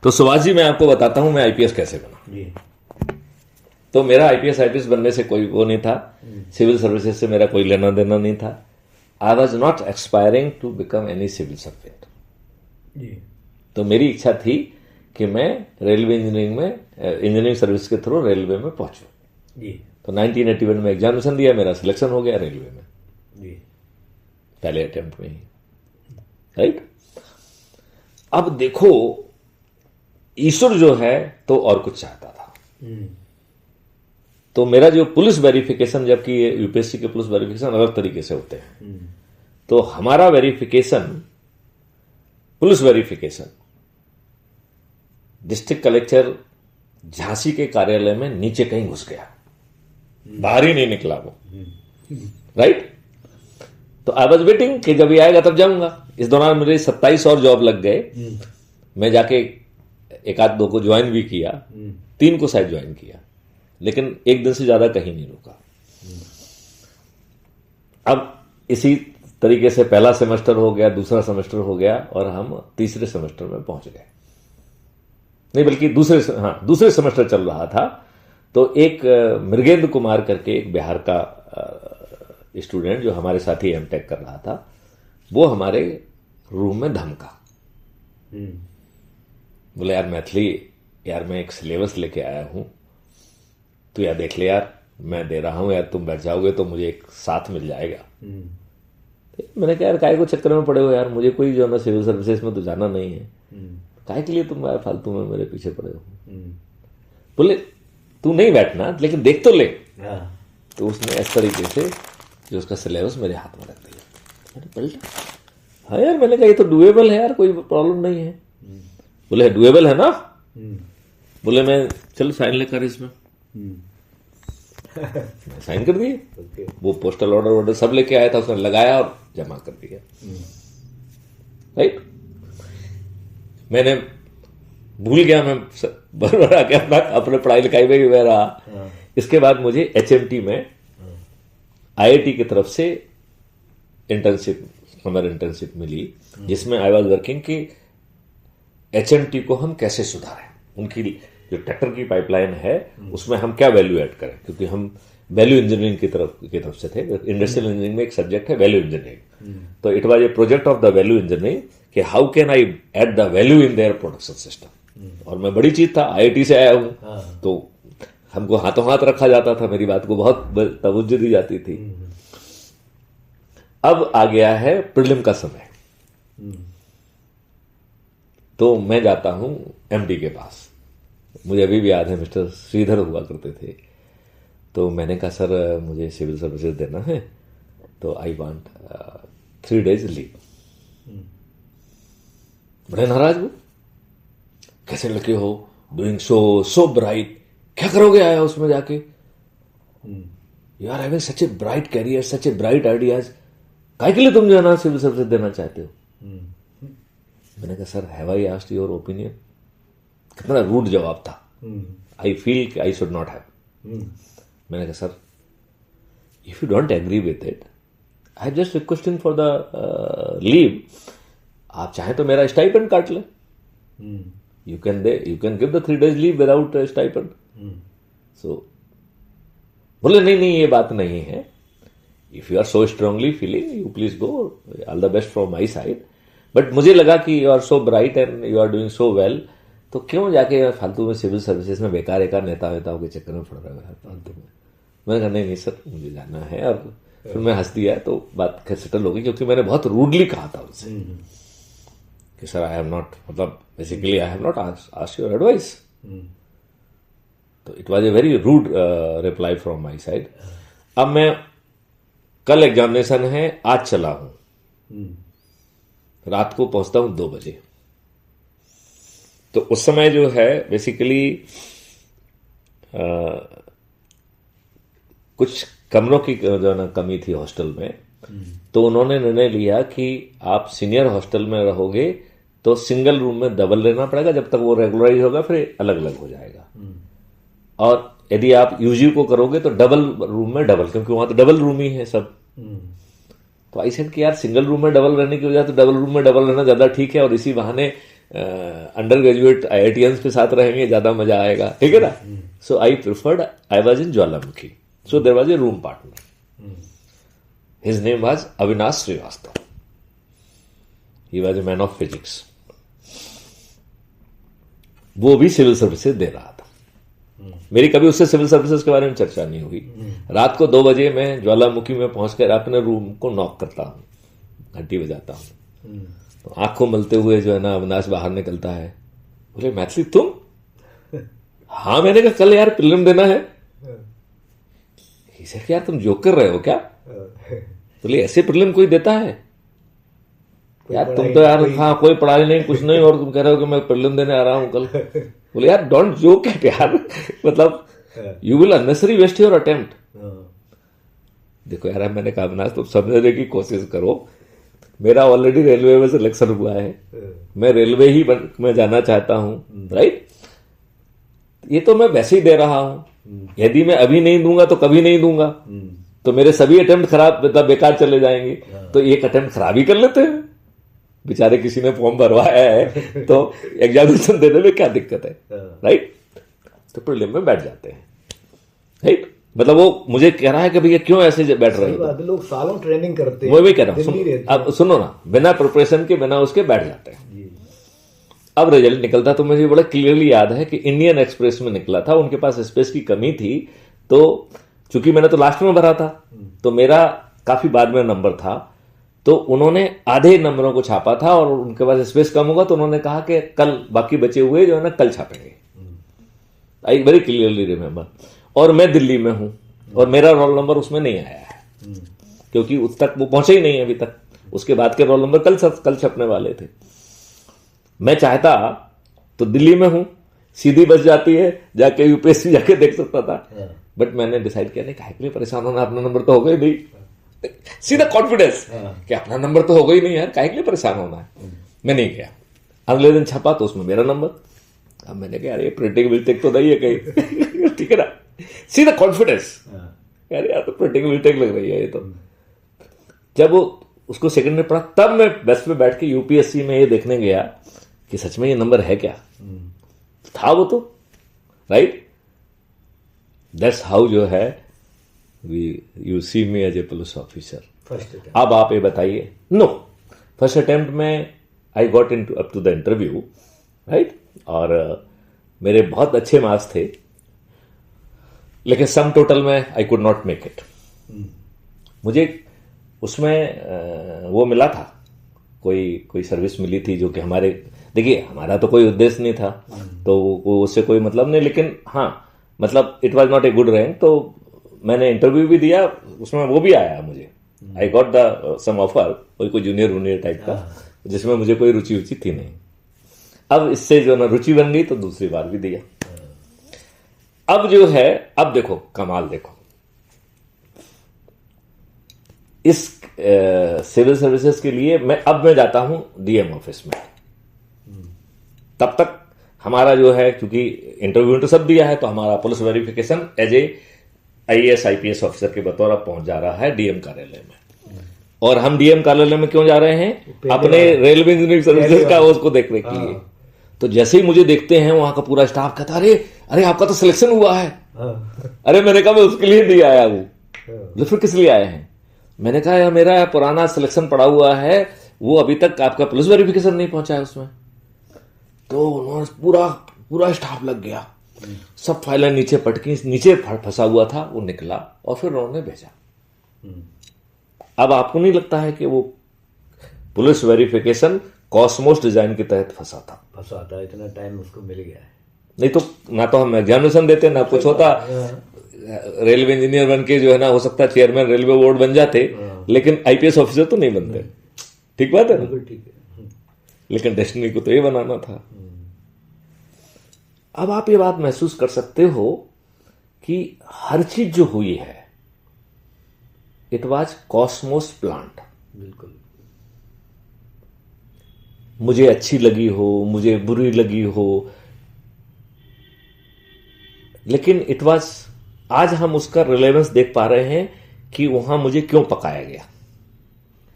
तो सुभाष जी, मैं आपको बताता हूं मैं आईपीएस कैसे बना जी। तो मेरा आईपीएस आईपीएस बनने से कोई वो नहीं था, सिविल सर्विसेज से मेरा कोई लेना देना नहीं था। I was not expiring to become any civil servant. जी। तो मेरी इच्छा थी कि मैं रेलवे इंजीनियरिंग में इंजीनियरिंग सर्विस के थ्रू रेलवे में पहुंचूं। जी। तो 1981 में एग्जामिनेशन दिया, मेरा सिलेक्शन हो गया रेलवे में, जी। पहले अटेम्प्ट में ही। राइट। अब देखो, ईश्वर जो है तो और कुछ चाहता था। तो मेरा जो पुलिस वेरिफिकेशन, जबकि यूपीएससी के पुलिस वेरिफिकेशन अलग तरीके से होते हैं, तो हमारा verification, police verification, district collector Jhansi के कार्यालय में नीचे कहीं घुस गया, बाहर ही नहीं निकला वो। राइट। तो आई वॉज वेटिंग कि जब ये आएगा तब जाऊंगा। इस दौरान मेरे 27 और जॉब लग गए। मैं जाके एक आध दो को ज्वाइन भी किया, 3 को शायद ज्वाइन किया, लेकिन एक दिन से ज्यादा कहीं नहीं रुका। अब इसी तरीके से पहला सेमेस्टर हो गया, दूसरा सेमेस्टर हो गया, और हम तीसरे सेमेस्टर में पहुंच गए। नहीं, बल्कि दूसरे सेमेस्टर चल रहा था। तो एक मृगेंद्र कुमार करके एक बिहार का स्टूडेंट जो हमारे साथ ही एमटेक कर रहा था, वो हमारे रूम में धमका, बोले यार मैथिली, यार मैं एक सिलेबस लेके आया हूं, तो यार देख ले यार, मैं दे रहा हूं यार, तुम बैठ जाओगे तो मुझे एक साथ मिल जाएगा। मैंने कहा यार काहे को चक्कर में पड़े हो यार, मुझे कोई जो है ना सिविल सर्विसेज में तो जाना नहीं है, काहे के लिए तुम यार फालतू में मेरे पीछे पड़े हो। बोले तू नहीं बैठना, लेकिन देख तो ले। तो उसने इस तरीके से जो उसका सिलेबस मेरे हाथ में रख दिया। मैंने पलटा, हाँ यार, मैंने कहा ये तो डुएबल है यार, कोई प्रॉब्लम नहीं है। बोले डुएबल है ना। बोले मैं चलो साइन लेकर इसमें। साइन कर दिए। वो पोस्टल ऑर्डर सब लेके आया था, उसने लगाया और जमा कर दिया। राइट। मैंने भूल गया, मैं भर आके अपने पढ़ाई लिखाई में भी रहा। इसके बाद मुझे एचएमटी में आईआईटी की तरफ से समर इंटर्नशिप मिली, जिसमें आई वाज वर्किंग कि एचएमटी को हम कैसे सुधारें, उनकी जो ट्रैक्टर की पाइपलाइन है उसमें हम क्या वैल्यू ऐड करें, क्योंकि हम वैल्यू इंजीनियरिंग की तरफ से थे। इंडस्ट्रियल इंजीनियरिंग में एक सब्जेक्ट है वैल्यू इंजीनियरिंग। तो it was a project of the value engineering कि how can I add the value in their production system. और मैं बड़ी चीज था, आईआईटी से आया हूं, तो हमको हाथों हाथ रखा जाता था, मेरी बात को बहुत तवज्जो दी जाती थी। अब आ गया है प्रीलिम का समय। तो मैं जाता हूं एमडी के पास, मुझे अभी भी याद है मिस्टर श्रीधर हुआ करते थे। तो मैंने कहा सर मुझे सिविल सर्विसेज देना है, तो आई वांट 3 days लीव। बड़े नाराज वो, कैसे लगे हो, डूइंग सो ब्राइट, क्या करोगे आया उसमें जाके, you are having such a bright career, such a bright ideas, काय के लिए तुम जो है ना सिविल सर्विसेज देना चाहते हो। मैंने कहा sir have I asked your opinion. कितना रूड जवाब था। I feel I should not have. मैंने कहा sir if you don't agree with it, I just requesting for the leave, आप चाहें तो मेरा स्टाइपेंड काट लें। You can give the 3 days leave without stipend. So बोले नहीं ये बात नहीं है, if you are so strongly feeling, you please go, all the best from my side. But मुझे लगा कि you are so bright and you are doing so well, तो क्यों जाके फालतू में सिविल सर्विसेज में बेकार एकार नेताओं के चक्कर में पड़ रहा है फालतू में। मैंने कहा नहीं सर मुझे जाना है। और फिर मैं हंस दिया, तो बात सेटल हो गई, क्योंकि मैंने बहुत रूडली कहा था उनसे कि सर आई हैव नॉट, मतलब basically I have not asked your advice. तो it was a very rude reply from my side. अब मैं, कल एग्जामिनेशन है, आज चला हूं, रात को पहुंचता हूं 2 बजे। तो उस समय जो है बेसिकली कुछ कमरों की जो ना कमी थी हॉस्टल में। तो उन्होंने निर्णय लिया कि आप सीनियर हॉस्टल में रहोगे तो सिंगल रूम में डबल रहना पड़ेगा, जब तक वो रेगुलराइज होगा फिर अलग अलग हो जाएगा। और यदि आप यूजी को करोगे तो डबल रूम में डबल, क्योंकि वहां तो डबल रूम ही है सब। तो आई सेड कि यार सिंगल रूम में डबल रहने की वजह तो डबल रूम में डबल रहना ज्यादा ठीक है, और इसी बहाने अंडर ग्रेजुएट IITians के साथ रहेंगे, ज्यादा मजा आएगा, ठीक है ना. सो आई preferred, I was in Jwalamukhi. So there was a room partner. His name was Avinash Shrivastava. He was a man of physics. वो भी सिविल सर्विसेज दे रहा था. मेरी कभी उससे सिविल सर्विसेज के बारे में चर्चा नहीं हुई. रात को 2 बजे मैं ज्वालामुखी में पहुंचकर अपने रूम को नॉक करता हूं, घंटी बजाता हूं. तो आंखों मलते हुए जो है ना अविनाश बाहर निकलता है. बोले मैथिली तुम? हाँ. मैंने कहा कल यार प्रीलिम देना है. सर यार तुम जोक कर रहे हो क्या? बोले ऐसे प्रीलिम कोई देता है यार? तुम तो यार हाँ कोई पढ़ाई नहीं कुछ नहीं और तुम कह रहे हो कि मैं प्रीलिम देने आ रहा हूं कल. बोले यार डोंट जोक एट यार, मतलब you will unnecessary waste your attempt. देखो यार मैंने कहा अविनाश तुम समझने की कोशिश करो, मेरा ऑलरेडी रेलवे में सिलेक्शन हुआ है, मैं रेलवे ही मैं जाना चाहता हूं, राइट. ये तो मैं वैसे ही दे रहा हूं. यदि मैं अभी नहीं दूंगा तो कभी नहीं दूंगा, तो मेरे सभी अटेम्प्ट खराब मतलब बेकार चले जाएंगे. तो एक अटेम्प्ट खराब ही कर लेते हैं. बेचारे किसी ने फॉर्म भरवाया है तो एग्जामिनेशन देने में क्या दिक्कत है, राइट. तो प्रीलिम में बैठ जाते हैं, राइट. मतलब वो मुझे कह रहा है कि भैया क्यों ऐसे बैठ रहे हो? लोग सालों ट्रेनिंग करते हैं. वो भी कह रहा हूं. अब सुनो ना, बिना प्रिपरेशन के बिना उसके बैठ जाते हैं. अब रिजल्ट निकलता तो मुझे बड़ा क्लियरली याद है कि इंडियन एक्सप्रेस में निकला था. उनके पास स्पेस की कमी थी, तो चूंकि मैंने तो लास्ट में भरा था तो मेरा काफी बाद में नंबर था, तो उन्होंने आधे नंबरों को छापा था और उनके पास स्पेस कम होगा तो उन्होंने कहा कि कल बाकी बचे हुए जो है ना कल छापेंगे. I very clearly remember. और मैं दिल्ली में हूं और मेरा रोल नंबर उसमें नहीं आया है, क्योंकि उस तक वो पहुंचे ही नहीं अभी तक. उसके बाद के रोल नंबर कल छपने वाले थे. मैं चाहता तो दिल्ली में हूं, सीधी बस जाती है, जाके यूपीएससी जाके देख सकता था. बट मैंने डिसाइड किया नहीं, काहे के लिए परेशान होना, अपना नंबर तो होगा ही नहीं. सीधा कॉन्फिडेंस कि अपना नंबर तो होगा ही नहीं यार, काहे के लिए परेशान होना है. मैं नहीं गया. अगले दिन छपा तो उसमें मेरा नंबर. अब मैंने कहा यार प्रिंटिंग मिस्टेक तो नहीं है कहीं. ठीक है ना, सीधा कॉन्फिडेंस. यार तो प्रिंटिंग मिस्टेक लग रही है ये तो. जब वो उसको सेकंड में पढ़ा तब मैं बस पे बैठ के यूपीएससी में ये देखने गया कि सच में ये नंबर है क्या. था वो तो, राइट. दैट्स हाउ जो है you see me as a police officer. अब आप ये बताइए. नो, फर्स्ट अटेम्प्ट में I got in up to the interview, right. और मेरे बहुत अच्छे मार्क्स थे, लेकिन सम टोटल में I could not make it. मुझे उसमें वो मिला था, कोई सर्विस मिली थी जो कि हमारे, देखिए हमारा तो कोई उद्देश्य नहीं था तो वो उससे कोई मतलब नहीं, लेकिन हाँ मतलब it was not a good rank. तो मैंने इंटरव्यू भी दिया, उसमें वो भी आया मुझे. I got the some offer, कोई जूनियर टाइप का, जिसमें मुझे कोई रुचि थी नहीं. अब इससे जो ना रुचि बन गई तो दूसरी बार भी दिया. अब जो है, अब देखो कमाल देखो, इस सिविल सर्विसेज के लिए मैं जाता हूं डीएम ऑफिस में. तब तक हमारा जो है, क्योंकि इंटरव्यू तो सब दिया है, तो हमारा police verification as a IAS IPS officer के बतौर अब पहुंच जा रहा है डीएम कार्यालय में. और हम डीएम कार्यालय में क्यों जा रहे हैं? अपने रेलवे इंजीनियरिंग सर्विसेज का उसको देखने के लिए. तो जैसे ही मुझे देखते हैं वहां का पूरा स्टाफ कहता है अरे आपका तो सिलेक्शन हुआ है. अरे मैंने कहा मैं उसके लिए नहीं आया हूं. तो फिर किस लिए आए हैं? मैंने कहा यार मेरा पुराना सिलेक्शन पड़ा हुआ है, वो अभी तक आपका पुलिस वेरिफिकेशन नहीं पहुंचा है उसमें. तो उन्होंने पूरा स्टाफ लग गया, सब फाइलें नीचे पटकी, नीचे फंसा हुआ था, वो निकला और फिर उन्होंने भेजा. अब आपको नहीं लगता है कि वो पुलिस वेरिफिकेशन कॉस्मोस डिजाइन के तहत फंसा था? इतना टाइम उसको मिल गया है. नहीं तो ना तो हम एग्जामिनेशन देते ना कुछ होता. रेलवे इंजीनियर बन के जो है ना, हो सकता है चेयरमैन रेलवे बोर्ड बन जाते, लेकिन IPS ऑफिसर तो नहीं बनते. ठीक बात है ना? ठीक है. लेकिन डेस्टिनी को तो ये बनाना था. अब आप ये बात महसूस कर सकते हो कि हर चीज जो हुई है इट वाज कॉस्मोस प्लांट. बिल्कुल. मुझे अच्छी लगी हो, मुझे बुरी लगी हो, लेकिन इट वाज, आज हम उसका रिलेवेंस देख पा रहे हैं कि वहां मुझे क्यों पकाया गया.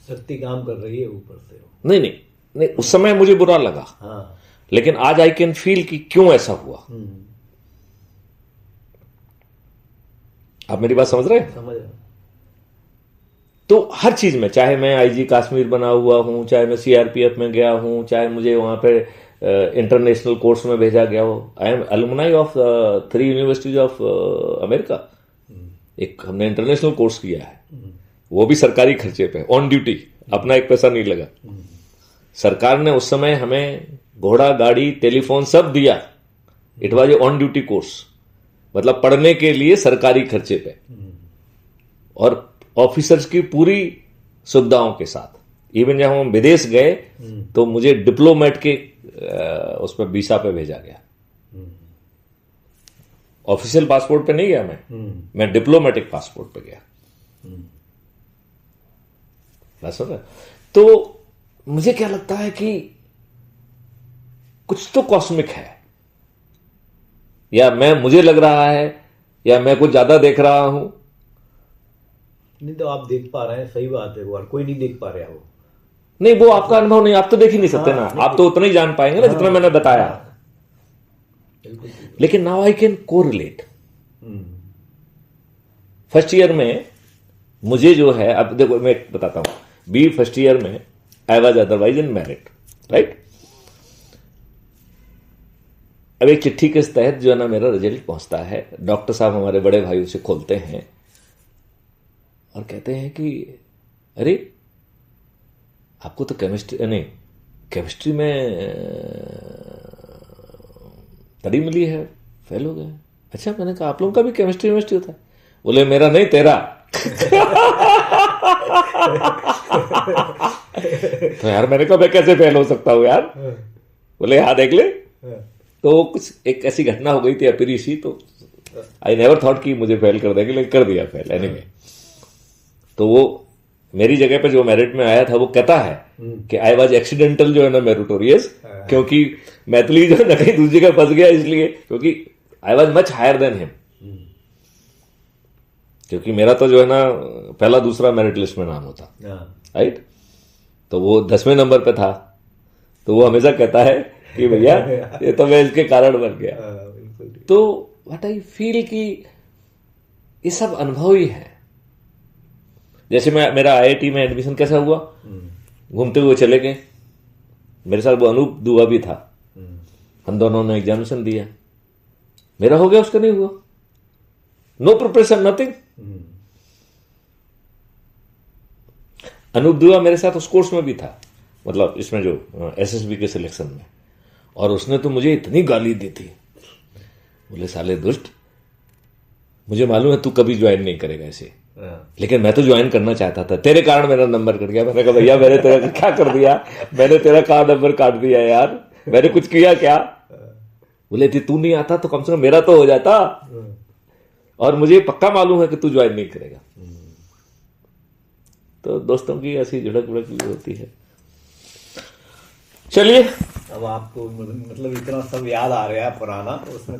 शक्ति काम कर रही है ऊपर से. नहीं, उस समय मुझे बुरा लगा. हाँ. लेकिन आज आई कैन फील कि क्यों ऐसा हुआ। आप मेरी बात समझ रहे हैं? समझ रहा हूं। तो हर चीज में, चाहे मैं आईजी कश्मीर बना हुआ हूं, चाहे मैं सीआरपीएफ में गया हूं, चाहे मुझे वहां पे इंटरनेशनल कोर्स में भेजा गया हो, I am alumni of 3 universities of America. एक हमने इंटरनेशनल कोर्स किया है, वो भी सरकारी खर्चे पे, ऑन ड्यूटी, अपना एक पैसा नहीं लगा। सरकार ने उस समय हमें घोड़ा, गाड़ी, टेलीफोन सब दिया। It was A on duty course, मतलब पढ़ने के लिए सरकारी खर्चे पे, और ऑफिसर्स की पूरी सुविधाओं के साथ। इवन जब हम विदेश गए तो मुझे डिप्लोमेट के उस पर वीसा पे भेजा गया। ऑफिशियल पासपोर्ट पे नहीं गया मैं डिप्लोमेटिक पासपोर्ट पे गया। बस हो गया। तो मुझे क्या लगता है कि कुछ तो कॉस्मिक है, या मुझे लग रहा है, या मैं कुछ ज्यादा देख रहा हूं। नहीं तो आप देख पा रहे हैं, सही बात है, वो और कोई नहीं देख पा रहा वो। नहीं, वो आपका अनुभव नहीं, आप तो देख ही नहीं सकते ना, आप तो उतना ही जान पाएंगे ना जितना मैंने बताया। लेकिन now I can correlate. First year में मुझे जो है, अब देखो मैं बताता हूं, बी फर्स्ट ईयर में I was otherwise in merit, right. अब एक चिट्ठी के तहत जो है ना मेरा रिजल्ट पहुंचता है, डॉक्टर साहब हमारे बड़े भाई उसे खोलते हैं और कहते हैं कि अरे आपको तो केमिस्ट्री में तड़ी मिली है, फेल हो गए। अच्छा, मैंने कहा आप लोगों का भी केमिस्ट्री होता है? बोले मेरा नहीं, तेरा। तो यार मैंने कहा मैं कैसे फेल हो सकता हूं यार? बोले हाँ देख ले। तो कुछ एक ऐसी घटना हो गई थी अप्री सी, तो आई नेवर थॉट कि मुझे फेल कर देंगे, लेकिन कर दिया फेल एनीवे। तो वो मेरी जगह पे जो मेरिट में आया था वो कहता है कि आई वॉज एक्सीडेंटल जो है ना मेरिटोरियस, क्योंकि मैथिली जो है ना कहीं दूसरी जगह फंस गया, इसलिए क्योंकि I was much higher than him. क्योंकि मेरा तो जो है ना पहला दूसरा मेरिट लिस्ट में नाम होता, राइट। तो वो 10वें नंबर पे था, तो वो हमेशा कहता है कि भैया ये तो मैं इसके कारण बन गया। तो व्हाट आई फील कि ये सब अनुभव ही है। जैसे मेरा आईआईटी में एडमिशन कैसा हुआ, घूमते हुए चले गए, मेरे साथ वो अनूप दुआ भी था, हम दोनों ने एग्जामिनेशन दिया, मेरा हो गया, उसका नहीं हुआ। No preparation, nothing. अनूप दुआ मेरे साथ उस कोर्स में भी था, मतलब इसमें जो एसएसबी के सिलेक्शन में, और उसने तो मुझे इतनी गाली दी थी, बोले साले दुष्ट, मुझे मालूम है तू कभी ज्वाइन नहीं करेगा ऐसे, लेकिन मैं तो ज्वाइन करना चाहता था, तेरे कारण मेरा नंबर कट गया। मैंने कहा भैया मैंने तेरा क्या कर दिया, मैंने तेरा कहाँ नंबर काट दिया यार, मैंने कुछ किया क्या? बोले तू नहीं आता तो कम से कम मेरा तो हो जाता, और मुझे पक्का मालूम है कि तू ज्वाइन नहीं करेगा। तो दोस्तों की ऐसी झड़क भी होती है। चलिए, अब आपको मतलब इतना सब याद आ रहा है पुराना, तो उसमें